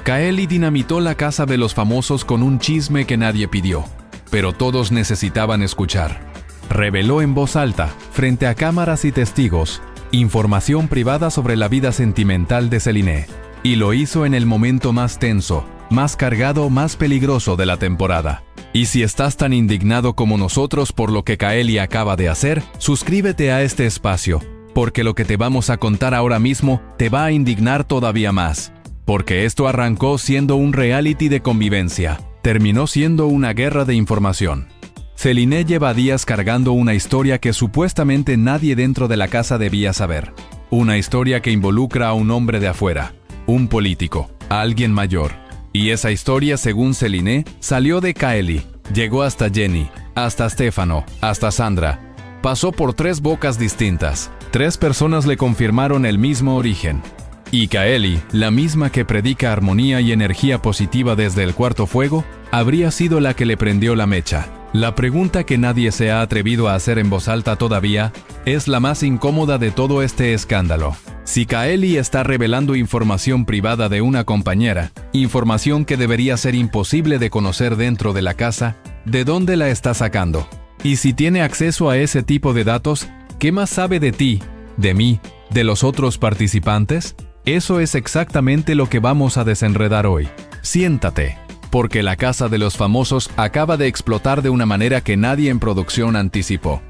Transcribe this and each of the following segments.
Kaeli dinamitó la casa de los famosos con un chisme que nadie pidió, pero todos necesitaban escuchar. Reveló en voz alta, frente a cámaras y testigos, información privada sobre la vida sentimental de Celine. Y lo hizo en el momento más tenso, más cargado, más peligroso de la temporada. Y si estás tan indignado como nosotros por lo que Kaeli acaba de hacer, suscríbete a este espacio, porque lo que te vamos a contar ahora mismo te va a indignar todavía más. Porque esto arrancó siendo un reality de convivencia, terminó siendo una guerra de información. Celine lleva días cargando una historia que supuestamente nadie dentro de la casa debía saber. Una historia que involucra a un hombre de afuera, un político, a alguien mayor. Y esa historia, según Celine, salió de Kaeli, llegó hasta Jenny, hasta Stefano, hasta Sandra. Pasó por 3 bocas distintas. 3 personas le confirmaron el mismo origen. Y Kaeli, la misma que predica armonía y energía positiva desde el cuarto fuego, habría sido la que le prendió la mecha. La pregunta que nadie se ha atrevido a hacer en voz alta todavía es la más incómoda de todo este escándalo. Si Kaeli está revelando información privada de una compañera, información que debería ser imposible de conocer dentro de la casa, ¿de dónde la está sacando? Y si tiene acceso a ese tipo de datos, ¿qué más sabe de ti, de mí, de los otros participantes? Eso es exactamente lo que vamos a desenredar hoy. Siéntate, porque la casa de los famosos acaba de explotar de una manera que nadie en producción anticipó.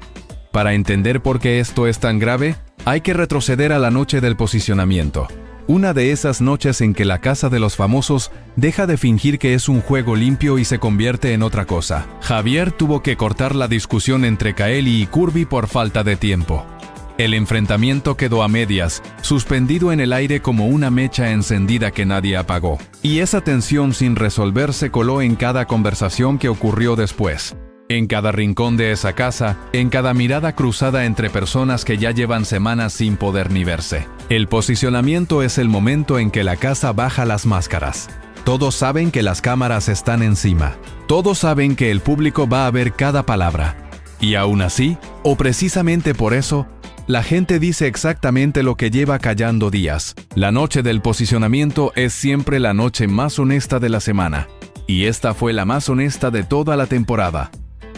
Para entender por qué esto es tan grave, hay que retroceder a la noche del posicionamiento. Una de esas noches en que la casa de los famosos deja de fingir que es un juego limpio y se convierte en otra cosa. Javier tuvo que cortar la discusión entre Kaeli y Curvy por falta de tiempo. El enfrentamiento quedó a medias, suspendido en el aire como una mecha encendida que nadie apagó. Y esa tensión sin resolver se coló en cada conversación que ocurrió después. En cada rincón de esa casa, en cada mirada cruzada entre personas que ya llevan semanas sin poder ni verse. El posicionamiento es el momento en que la casa baja las máscaras. Todos saben que las cámaras están encima. Todos saben que el público va a ver cada palabra. Y aún así, o precisamente por eso, la gente dice exactamente lo que lleva callando días. La noche del posicionamiento es siempre la noche más honesta de la semana. Y esta fue la más honesta de toda la temporada.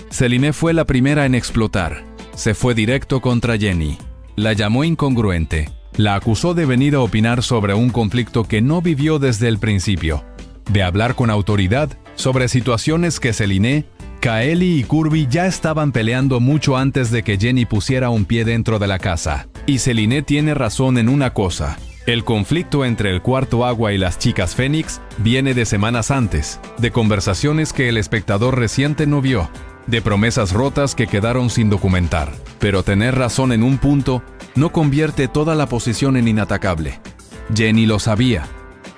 Celine fue la primera en explotar. Se fue directo contra Jenny. La llamó incongruente. La acusó de venir a opinar sobre un conflicto que no vivió desde el principio. De hablar con autoridad sobre situaciones que Celine, Kaeli y Curvy ya estaban peleando mucho antes de que Jenny pusiera un pie dentro de la casa. Y Celine tiene razón en una cosa. El conflicto entre el cuarto agua y las chicas Fénix viene de semanas antes, de conversaciones que el espectador reciente no vio, de promesas rotas que quedaron sin documentar. Pero tener razón en un punto no convierte toda la posición en inatacable. Jenny lo sabía.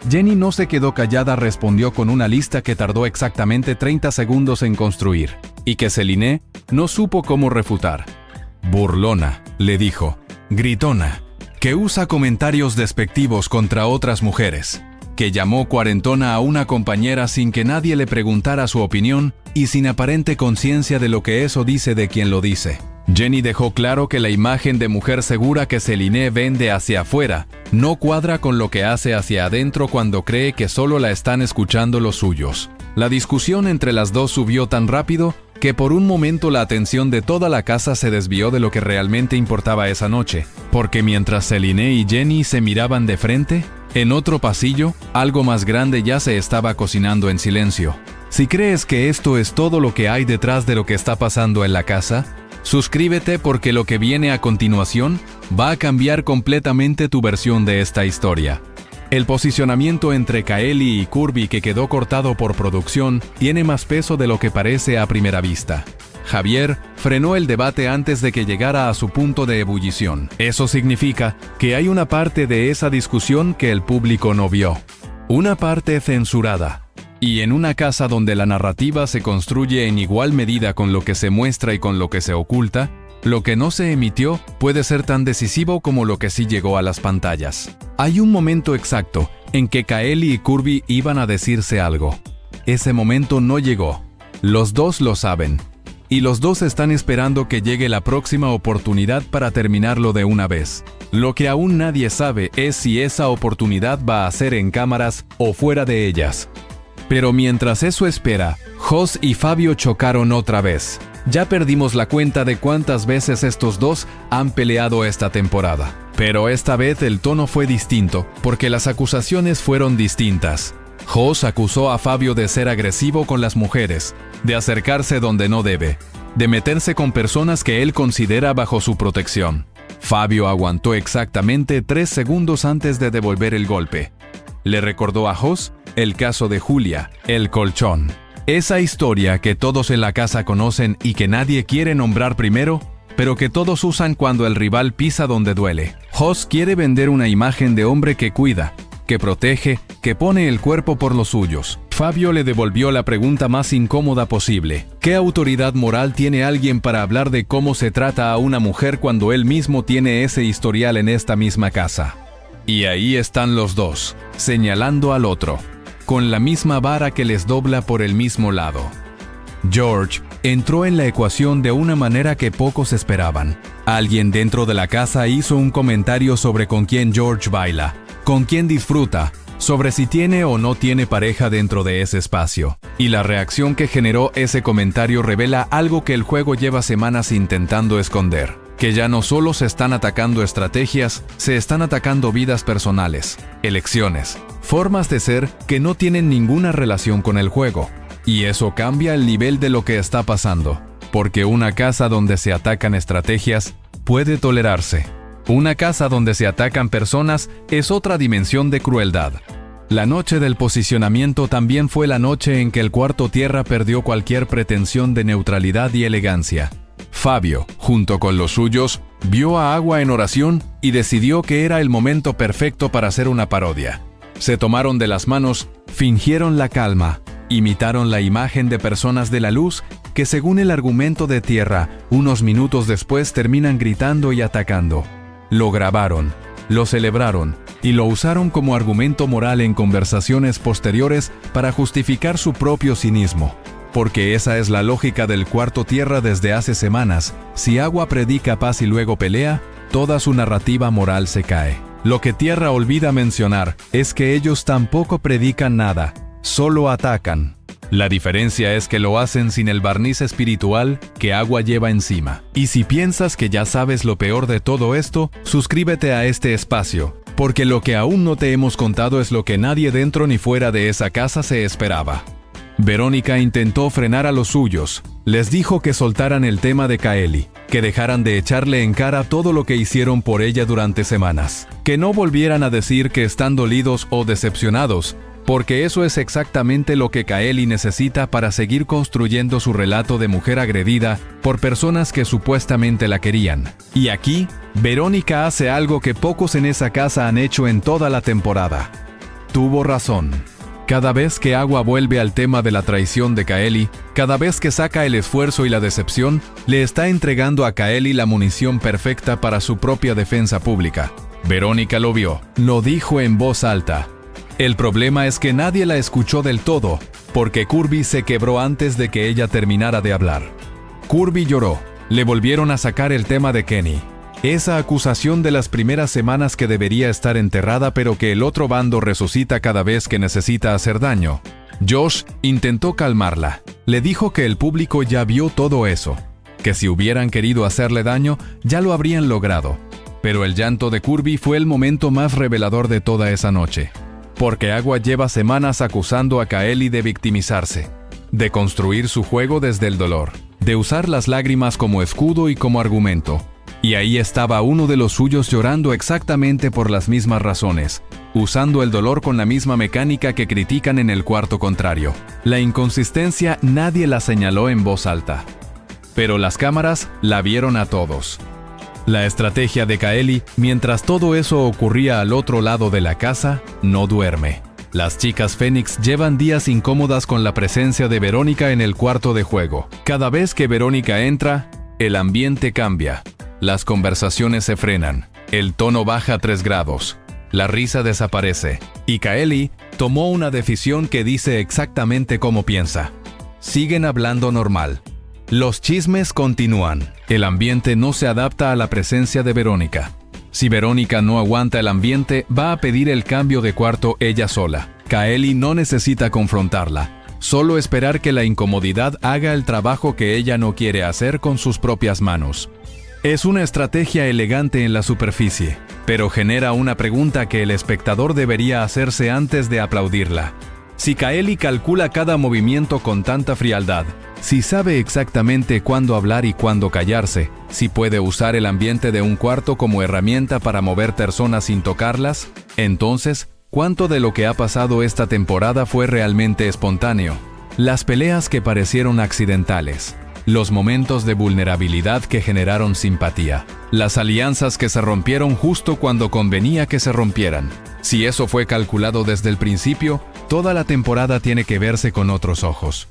Jenny no se quedó callada, respondió con una lista que tardó exactamente 30 segundos en construir, y que Celine no supo cómo refutar. Burlona, le dijo, gritona, que usa comentarios despectivos contra otras mujeres, que llamó cuarentona a una compañera sin que nadie le preguntara su opinión y sin aparente conciencia de lo que eso dice de quien lo dice. Jenny dejó claro que la imagen de mujer segura que Celine vende hacia afuera no cuadra con lo que hace hacia adentro cuando cree que solo la están escuchando los suyos. La discusión entre las dos subió tan rápido que por un momento la atención de toda la casa se desvió de lo que realmente importaba esa noche, porque mientras Celine y Jenny se miraban de frente, en otro pasillo, algo más grande ya se estaba cocinando en silencio. Si crees que esto es todo lo que hay detrás de lo que está pasando en la casa, suscríbete porque lo que viene a continuación va a cambiar completamente tu versión de esta historia. El posicionamiento entre Kaeli y Curvy, que quedó cortado por producción, tiene más peso de lo que parece a primera vista. Javier frenó el debate antes de que llegara a su punto de ebullición. Eso significa que hay una parte de esa discusión que el público no vio. Una parte censurada. Y en una casa donde la narrativa se construye en igual medida con lo que se muestra y con lo que se oculta, lo que no se emitió puede ser tan decisivo como lo que sí llegó a las pantallas. Hay un momento exacto en que Kaeli y Curvy iban a decirse algo. Ese momento no llegó. Los dos lo saben. y los dos están esperando que llegue la próxima oportunidad para terminarlo de una vez. Lo que aún nadie sabe es si esa oportunidad va a ser en cámaras o fuera de ellas. Pero mientras eso espera, Joss y Fabio chocaron otra vez. Ya perdimos la cuenta de cuántas veces estos dos han peleado esta temporada. Pero esta vez el tono fue distinto, porque las acusaciones fueron distintas. Joss acusó a Fabio de ser agresivo con las mujeres, de acercarse donde no debe, de meterse con personas que él considera bajo su protección. Fabio aguantó exactamente 3 segundos antes de devolver el golpe. Le recordó a Joss el caso de Julia, el colchón. Esa historia que todos en la casa conocen y que nadie quiere nombrar primero, pero que todos usan cuando el rival pisa donde duele. Joss quiere vender una imagen de hombre que cuida, que protege, que pone el cuerpo por los suyos. Fabio le devolvió la pregunta más incómoda posible. ¿Qué autoridad moral tiene alguien para hablar de cómo se trata a una mujer cuando él mismo tiene ese historial en esta misma casa? Y ahí están los dos, señalando al otro, con la misma vara que les dobla por el mismo lado. George entró en la ecuación de una manera que pocos esperaban. Alguien dentro de la casa hizo un comentario sobre con quién George baila, con quién disfruta, sobre si tiene o no tiene pareja dentro de ese espacio. Y la reacción que generó ese comentario revela algo que el juego lleva semanas intentando esconder. Que ya no solo se están atacando estrategias, se están atacando vidas personales, elecciones, formas de ser que no tienen ninguna relación con el juego. Y eso cambia el nivel de lo que está pasando, porque una casa donde se atacan estrategias puede tolerarse. Una casa donde se atacan personas es otra dimensión de crueldad. La noche del posicionamiento también fue la noche en que el Cuarto Tierra perdió cualquier pretensión de neutralidad y elegancia. Fabio, junto con los suyos, vio a Agua en oración y decidió que era el momento perfecto para hacer una parodia. Se tomaron de las manos, fingieron la calma, imitaron la imagen de personas de la luz que, según el argumento de Tierra, unos minutos después terminan gritando y atacando. Lo grabaron, lo celebraron y lo usaron como argumento moral en conversaciones posteriores para justificar su propio cinismo. Porque esa es la lógica del Cuarto Tierra desde hace semanas. Si Agua predica paz y luego pelea, toda su narrativa moral se cae. Lo que Tierra olvida mencionar es que ellos tampoco predican nada, solo atacan. La diferencia es que lo hacen sin el barniz espiritual que Agua lleva encima. Y si piensas que ya sabes lo peor de todo esto, suscríbete a este espacio, porque lo que aún no te hemos contado es lo que nadie dentro ni fuera de esa casa se esperaba. Verónica intentó frenar a los suyos. Les dijo que soltaran el tema de Kaeli, que dejaran de echarle en cara todo lo que hicieron por ella durante semanas, que no volvieran a decir que están dolidos o decepcionados, porque eso es exactamente lo que Kaeli necesita para seguir construyendo su relato de mujer agredida por personas que supuestamente la querían. Y aquí, Verónica hace algo que pocos en esa casa han hecho en toda la temporada. Tuvo razón. Cada vez que Agua vuelve al tema de la traición de Kaeli, cada vez que saca el esfuerzo y la decepción, le está entregando a Kaeli la munición perfecta para su propia defensa pública. Verónica lo vio, lo dijo en voz alta. El problema es que nadie la escuchó del todo, porque Kirby se quebró antes de que ella terminara de hablar. Kirby lloró, le volvieron a sacar el tema de Kenny. Esa acusación de las primeras semanas que debería estar enterrada pero que el otro bando resucita cada vez que necesita hacer daño. Josh intentó calmarla. Le dijo que el público ya vio todo eso, que si hubieran querido hacerle daño, ya lo habrían logrado. Pero el llanto de Kirby fue el momento más revelador de toda esa noche. Porque Agua lleva semanas acusando a Kaeli de victimizarse, de construir su juego desde el dolor, de usar las lágrimas como escudo y como argumento. Y ahí estaba uno de los suyos llorando exactamente por las mismas razones, usando el dolor con la misma mecánica que critican en el cuarto contrario. La inconsistencia nadie la señaló en voz alta, pero las cámaras la vieron a todos. La estrategia de Kaeli, mientras todo eso ocurría al otro lado de la casa, no duerme. Las chicas Fénix llevan días incómodas con la presencia de Verónica en el cuarto de juego. Cada vez que Verónica entra, el ambiente cambia. Las conversaciones se frenan, el tono baja 3 grados, la risa desaparece, y Kaeli tomó una decisión que dice exactamente cómo piensa. Siguen hablando normal, Los chismes continúan. El ambiente no se adapta a la presencia de Verónica. Si Verónica no aguanta el ambiente, va a pedir el cambio de cuarto ella sola. Kaeli no necesita confrontarla, solo esperar que la incomodidad haga el trabajo que ella no quiere hacer con sus propias manos. Es una estrategia elegante en la superficie, pero genera una pregunta que el espectador debería hacerse antes de aplaudirla. Si Kaeli calcula cada movimiento con tanta frialdad, si sabe exactamente cuándo hablar y cuándo callarse, si puede usar el ambiente de un cuarto como herramienta para mover personas sin tocarlas, entonces, ¿cuánto de lo que ha pasado esta temporada fue realmente espontáneo? Las peleas que parecieron accidentales, los momentos de vulnerabilidad que generaron simpatía, las alianzas que se rompieron justo cuando convenía que se rompieran. Si eso fue calculado desde el principio, toda la temporada tiene que verse con otros ojos.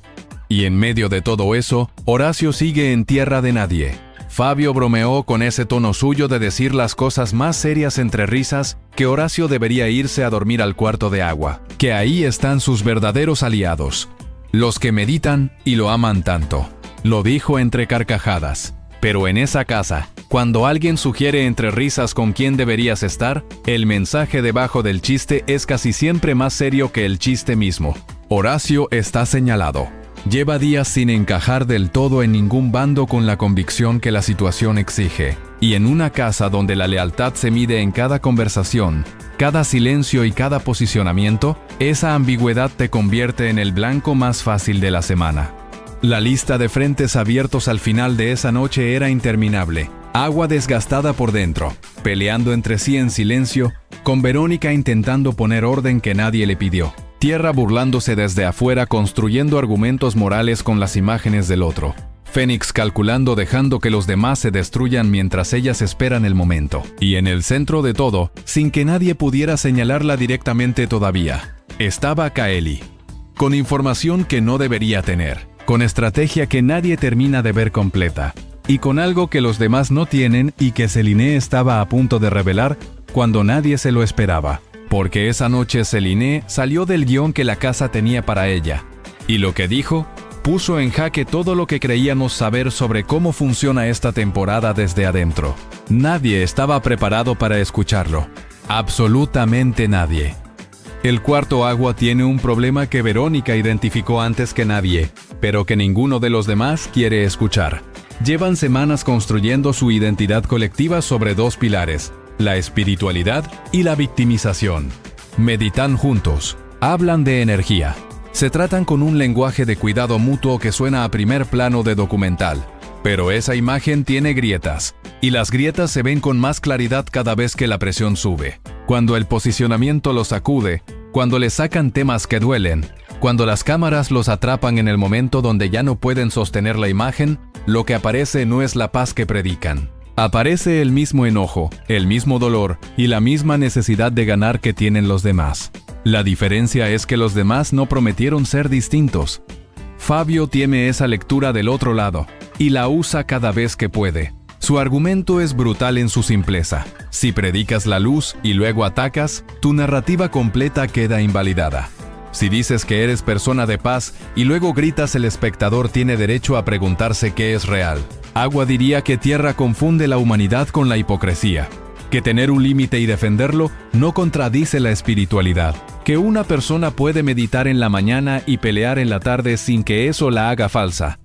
Y en medio de todo eso, Horacio sigue en tierra de nadie. Fabio bromeó con ese tono suyo de decir las cosas más serias entre risas, que Horacio debería irse a dormir al cuarto de agua, que ahí están sus verdaderos aliados, los que meditan y lo aman tanto. Lo dijo entre carcajadas. Pero en esa casa, cuando alguien sugiere entre risas con quién deberías estar, el mensaje debajo del chiste es casi siempre más serio que el chiste mismo. Horacio está señalado. Lleva días sin encajar del todo en ningún bando con la convicción que la situación exige. Y en una casa donde la lealtad se mide en cada conversación, cada silencio y cada posicionamiento, esa ambigüedad te convierte en el blanco más fácil de la semana. La lista de frentes abiertos al final de esa noche era interminable. Agua desgastada por dentro, peleando entre sí en silencio, con Verónica intentando poner orden que nadie le pidió. Tierra burlándose desde afuera, construyendo argumentos morales con las imágenes del otro. Fénix calculando, dejando que los demás se destruyan mientras ellas esperan el momento. Y en el centro de todo, sin que nadie pudiera señalarla directamente todavía, estaba Kaeli. Con información que no debería tener, con estrategia que nadie termina de ver completa, y con algo que los demás no tienen y que Celine estaba a punto de revelar cuando nadie se lo esperaba. Porque esa noche Celine salió del guión que la casa tenía para ella. Y lo que dijo, puso en jaque todo lo que creíamos saber sobre cómo funciona esta temporada desde adentro. Nadie estaba preparado para escucharlo. Absolutamente nadie. El cuarto agua tiene un problema que Verónica identificó antes que nadie, pero que ninguno de los demás quiere escuchar. Llevan semanas construyendo su identidad colectiva sobre dos pilares: la espiritualidad y la victimización. Meditan juntos, hablan de energía, se tratan con un lenguaje de cuidado mutuo que suena a primer plano de documental. Pero esa imagen tiene grietas, y las grietas se ven con más claridad cada vez que la presión sube. Cuando el posicionamiento los sacude, cuando les sacan temas que duelen, cuando las cámaras los atrapan en el momento donde ya no pueden sostener la imagen, lo que aparece no es la paz que predican. Aparece el mismo enojo, el mismo dolor y la misma necesidad de ganar que tienen los demás. La diferencia es que los demás no prometieron ser distintos. Fabio tiene esa lectura del otro lado y la usa cada vez que puede. Su argumento es brutal en su simpleza. Si predicas la luz y luego atacas, tu narrativa completa queda invalidada. Si dices que eres persona de paz y luego gritas, el espectador tiene derecho a preguntarse qué es real. Agua diría que Tierra confunde la humanidad con la hipocresía, que tener un límite y defenderlo no contradice la espiritualidad, que una persona puede meditar en la mañana y pelear en la tarde sin que eso la haga falsa.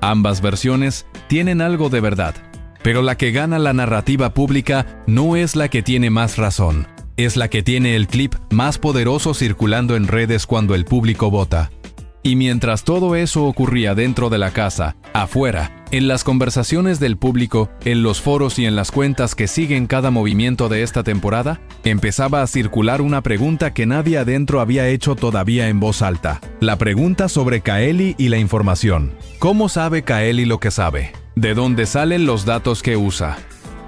Ambas versiones tienen algo de verdad, pero la que gana la narrativa pública no es la que tiene más razón, es la que tiene el clip más poderoso circulando en redes cuando el público vota. Y mientras todo eso ocurría dentro de la casa, afuera, en las conversaciones del público, en los foros y en las cuentas que siguen cada movimiento de esta temporada, empezaba a circular una pregunta que nadie adentro había hecho todavía en voz alta. La pregunta sobre Kaeli y la información. ¿Cómo sabe Kaeli lo que sabe? ¿De dónde salen los datos que usa?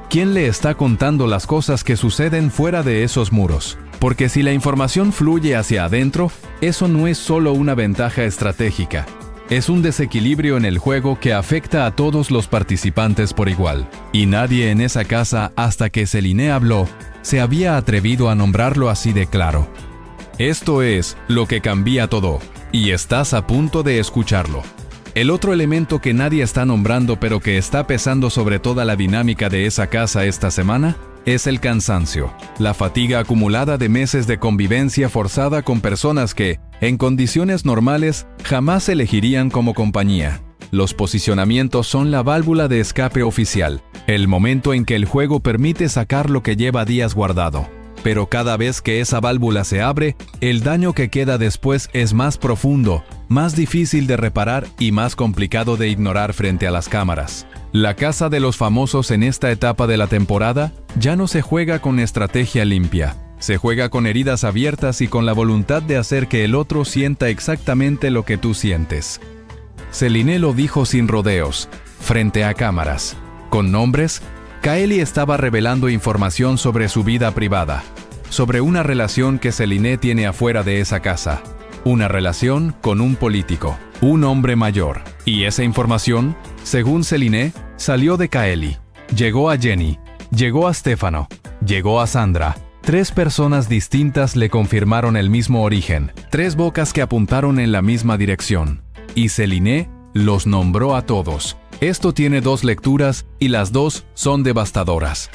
¿Quién le está contando las cosas que suceden fuera de esos muros? Porque si la información fluye hacia adentro, eso no es solo una ventaja estratégica. Es un desequilibrio en el juego que afecta a todos los participantes por igual. Y nadie en esa casa, hasta que Celine habló, se había atrevido a nombrarlo así de claro. Esto es lo que cambia todo, y estás a punto de escucharlo. El otro elemento que nadie está nombrando pero que está pesando sobre toda la dinámica de esa casa esta semana es el cansancio, la fatiga acumulada de meses de convivencia forzada con personas que, en condiciones normales, jamás elegirían como compañía. Los posicionamientos son la válvula de escape oficial, el momento en que el juego permite sacar lo que lleva días guardado. Pero cada vez que esa válvula se abre, el daño que queda después es más profundo, más difícil de reparar y más complicado de ignorar frente a las cámaras. La casa de los famosos en esta etapa de la temporada ya no se juega con estrategia limpia. Se juega con heridas abiertas y con la voluntad de hacer que el otro sienta exactamente lo que tú sientes. Celine lo dijo sin rodeos, frente a cámaras. Con nombres, Kaeli estaba revelando información sobre su vida privada, sobre una relación que Celine tiene afuera de esa casa. Una relación con un político, un hombre mayor. Y esa información, según Celine, salió de Kaeli. Llegó a Jenny, llegó a Stefano, llegó a Sandra. 3 personas distintas le confirmaron el mismo origen, 3 bocas que apuntaron en la misma dirección. Y Celine los nombró a todos. Esto tiene 2 lecturas y las 2 son devastadoras.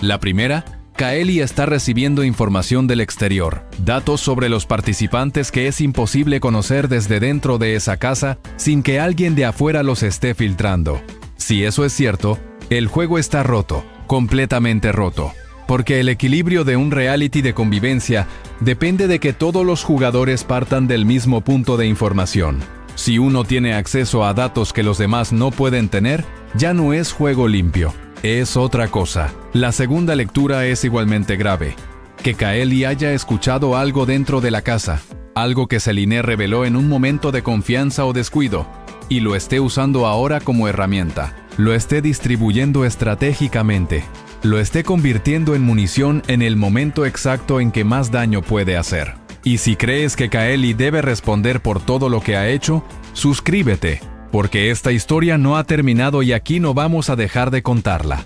La primera, Kaeli está recibiendo información del exterior, datos sobre los participantes que es imposible conocer desde dentro de esa casa sin que alguien de afuera los esté filtrando. Si eso es cierto, el juego está roto, completamente roto, porque el equilibrio de un reality de convivencia depende de que todos los jugadores partan del mismo punto de información. Si uno tiene acceso a datos que los demás no pueden tener, ya no es juego limpio, es otra cosa. La segunda lectura es igualmente grave. Que Kaeli haya escuchado algo dentro de la casa, algo que Celine reveló en un momento de confianza o descuido, y lo esté usando ahora como herramienta, lo esté distribuyendo estratégicamente, lo esté convirtiendo en munición en el momento exacto en que más daño puede hacer. Y si crees que Kaeli debe responder por todo lo que ha hecho, suscríbete, porque esta historia no ha terminado y aquí no vamos a dejar de contarla.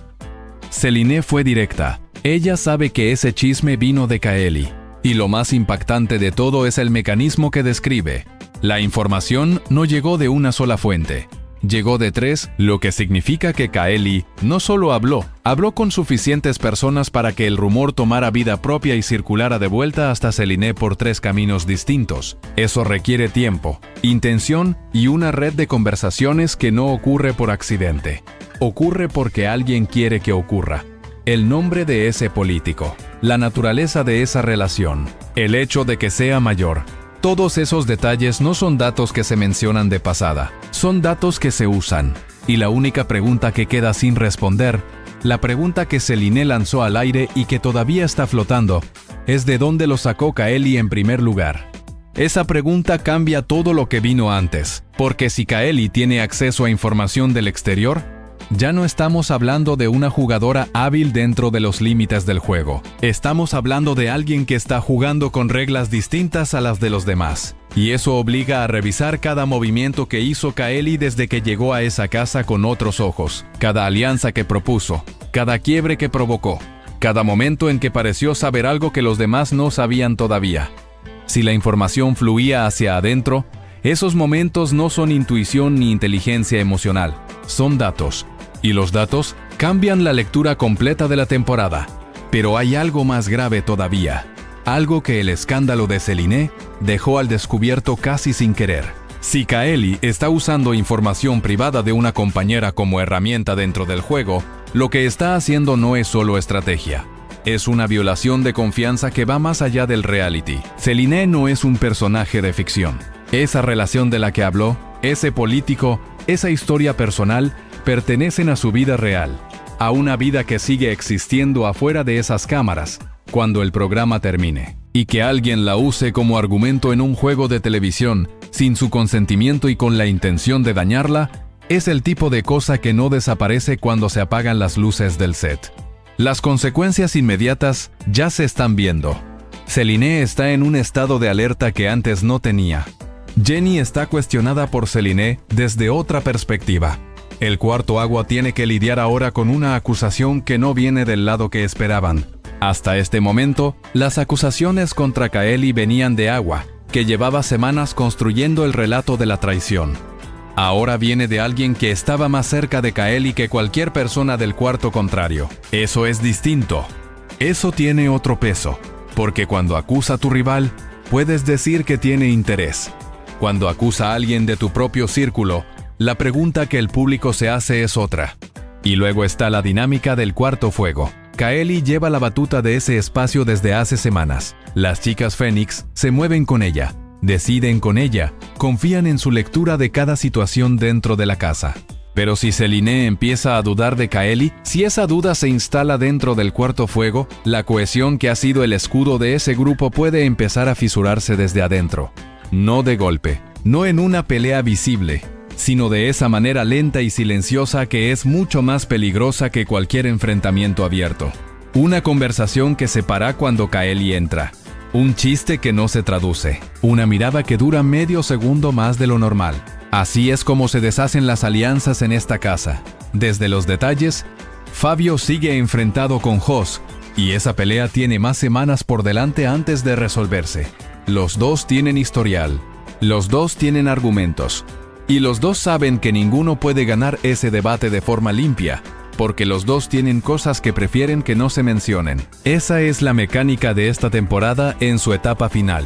Celine fue directa. Ella sabe que ese chisme vino de Kaeli. Y lo más impactante de todo es el mecanismo que describe. La información no llegó de una sola fuente. Llegó de 3, lo que significa que Kaeli no solo habló con suficientes personas para que el rumor tomara vida propia y circulara de vuelta hasta Celine por 3 caminos distintos. Eso requiere tiempo, intención y una red de conversaciones que no ocurre por accidente. Ocurre porque alguien quiere que ocurra. El nombre de ese político, la naturaleza de esa relación, el hecho de que sea mayor. Todos esos detalles no son datos que se mencionan de pasada, son datos que se usan. Y la única pregunta que queda sin responder, la pregunta que Celine lanzó al aire y que todavía está flotando, es ¿de dónde lo sacó Kaeli en primer lugar? Esa pregunta cambia todo lo que vino antes, porque si Kaeli tiene acceso a información del exterior, ya no estamos hablando de una jugadora hábil dentro de los límites del juego. Estamos hablando de alguien que está jugando con reglas distintas a las de los demás. Y eso obliga a revisar cada movimiento que hizo Kaeli desde que llegó a esa casa con otros ojos. Cada alianza que propuso, cada quiebre que provocó, cada momento en que pareció saber algo que los demás no sabían todavía. Si la información fluía hacia adentro, esos momentos no son intuición ni inteligencia emocional, son datos. Y los datos cambian la lectura completa de la temporada. Pero hay algo más grave todavía. Algo que el escándalo de Celine dejó al descubierto casi sin querer. Si Kaeli está usando información privada de una compañera como herramienta dentro del juego, lo que está haciendo no es solo estrategia. Es una violación de confianza que va más allá del reality. Celine no es un personaje de ficción. Esa relación de la que habló, ese político, esa historia personal, pertenecen a su vida real, a una vida que sigue existiendo afuera de esas cámaras, cuando el programa termine. Y que alguien la use como argumento en un juego de televisión, sin su consentimiento y con la intención de dañarla, es el tipo de cosa que no desaparece cuando se apagan las luces del set. Las consecuencias inmediatas ya se están viendo. Celine está en un estado de alerta que antes no tenía. Jenny está cuestionada por Celine desde otra perspectiva. El cuarto agua tiene que lidiar ahora con una acusación que no viene del lado que esperaban. Hasta este momento, las acusaciones contra Kaeli venían de agua, que llevaba semanas construyendo el relato de la traición. Ahora viene de alguien que estaba más cerca de Kaeli que cualquier persona del cuarto contrario. Eso es distinto. Eso tiene otro peso, porque cuando acusa a tu rival, puedes decir que tiene interés. Cuando acusa a alguien de tu propio círculo, la pregunta que el público se hace es otra. Y luego está la dinámica del cuarto fuego. Kaeli lleva la batuta de ese espacio desde hace semanas. Las chicas Fénix se mueven con ella, deciden con ella, confían en su lectura de cada situación dentro de la casa. Pero si Celine empieza a dudar de Kaeli, si esa duda se instala dentro del cuarto fuego, la cohesión que ha sido el escudo de ese grupo puede empezar a fisurarse desde adentro. No de golpe, no en una pelea visible, sino de esa manera lenta y silenciosa que es mucho más peligrosa que cualquier enfrentamiento abierto. Una conversación que se para cuando Kaeli entra. Un chiste que no se traduce. Una mirada que dura medio segundo más de lo normal. Así es como se deshacen las alianzas en esta casa. Desde los detalles, Fabio sigue enfrentado con Jos, y esa pelea tiene más semanas por delante antes de resolverse. Los dos tienen historial. Los dos tienen argumentos. Y los dos saben que ninguno puede ganar ese debate de forma limpia, porque los dos tienen cosas que prefieren que no se mencionen. Esa es la mecánica de esta temporada en su etapa final.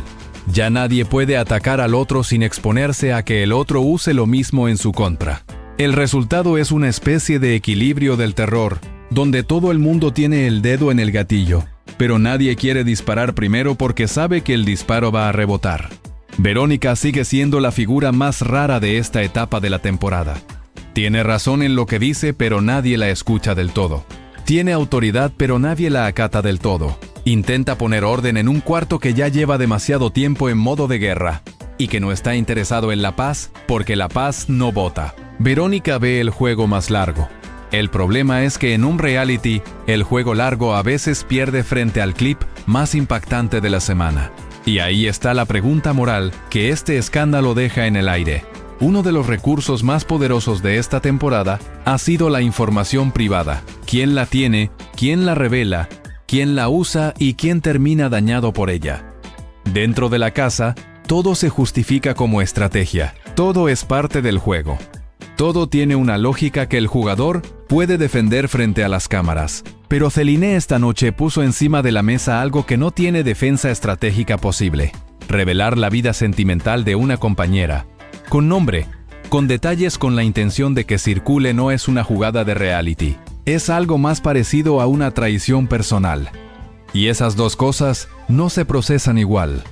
Ya nadie puede atacar al otro sin exponerse a que el otro use lo mismo en su contra. El resultado es una especie de equilibrio del terror, donde todo el mundo tiene el dedo en el gatillo, pero nadie quiere disparar primero porque sabe que el disparo va a rebotar. Verónica sigue siendo la figura más rara de esta etapa de la temporada. Tiene razón en lo que dice, pero nadie la escucha del todo. Tiene autoridad, pero nadie la acata del todo. Intenta poner orden en un cuarto que ya lleva demasiado tiempo en modo de guerra, y que no está interesado en la paz, porque la paz no vota. Verónica ve el juego más largo. El problema es que en un reality, el juego largo a veces pierde frente al clip más impactante de la semana. Y ahí está la pregunta moral que este escándalo deja en el aire. Uno de los recursos más poderosos de esta temporada ha sido la información privada. ¿Quién la tiene? ¿Quién la revela? ¿Quién la usa? ¿Y quién termina dañado por ella? Dentro de la casa, todo se justifica como estrategia. Todo es parte del juego. Todo tiene una lógica que el jugador puede defender frente a las cámaras. Pero Celine esta noche puso encima de la mesa algo que no tiene defensa estratégica posible. Revelar la vida sentimental de una compañera. Con nombre, con detalles, con la intención de que circule. No es una jugada de reality. Es algo más parecido a una traición personal. Y esas dos cosas no se procesan igual.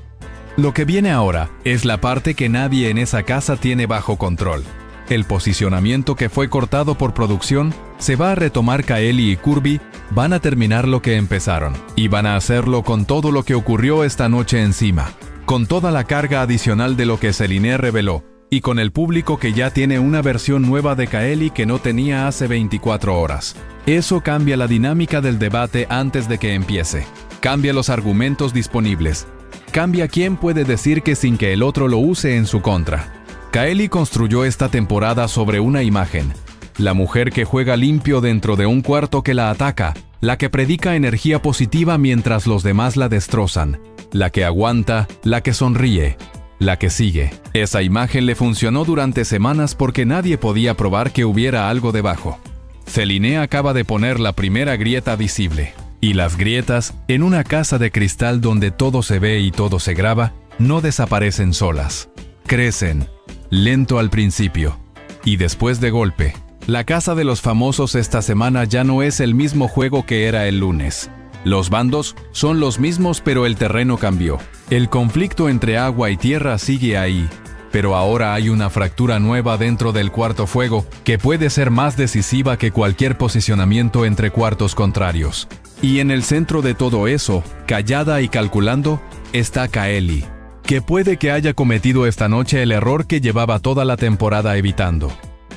Lo que viene ahora es la parte que nadie en esa casa tiene bajo control. El posicionamiento que fue cortado por producción se va a retomar. Kaeli y Kirby van a terminar lo que empezaron, y van a hacerlo con todo lo que ocurrió esta noche encima, con toda la carga adicional de lo que Celine reveló, y con el público que ya tiene una versión nueva de Kaeli que no tenía hace 24 horas. Eso cambia la dinámica del debate antes de que empiece. Cambia los argumentos disponibles. Cambia quién puede decir que sin que el otro lo use en su contra. Kaeli construyó esta temporada sobre una imagen. La mujer que juega limpio dentro de un cuarto que la ataca, la que predica energía positiva mientras los demás la destrozan, la que aguanta, la que sonríe, la que sigue. Esa imagen le funcionó durante semanas porque nadie podía probar que hubiera algo debajo. Celine acaba de poner la primera grieta visible. Y las grietas, en una casa de cristal donde todo se ve y todo se graba, no desaparecen solas. Crecen, lento al principio, y después de golpe. La casa de los famosos esta semana ya no es el mismo juego que era el lunes. Los bandos son los mismos, pero el terreno cambió. El conflicto entre agua y tierra sigue ahí, pero ahora hay una fractura nueva dentro del cuarto fuego que puede ser más decisiva que cualquier posicionamiento entre cuartos contrarios. Y en el centro de todo eso, callada y calculando, está Kaeli, que puede que haya cometido esta noche el error que llevaba toda la temporada evitando.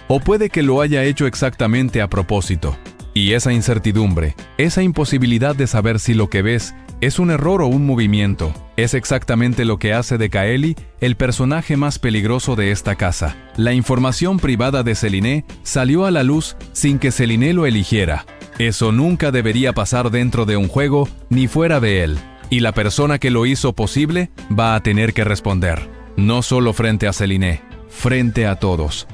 O puede que lo haya hecho exactamente a propósito. Y esa incertidumbre, esa imposibilidad de saber si lo que ves es un error o un movimiento, es exactamente lo que hace de Kaeli el personaje más peligroso de esta casa. La información privada de Celine salió a la luz sin que Celine lo eligiera. Eso nunca debería pasar dentro de un juego ni fuera de él. Y la persona que lo hizo posible va a tener que responder. No solo frente a Celine, frente a todos.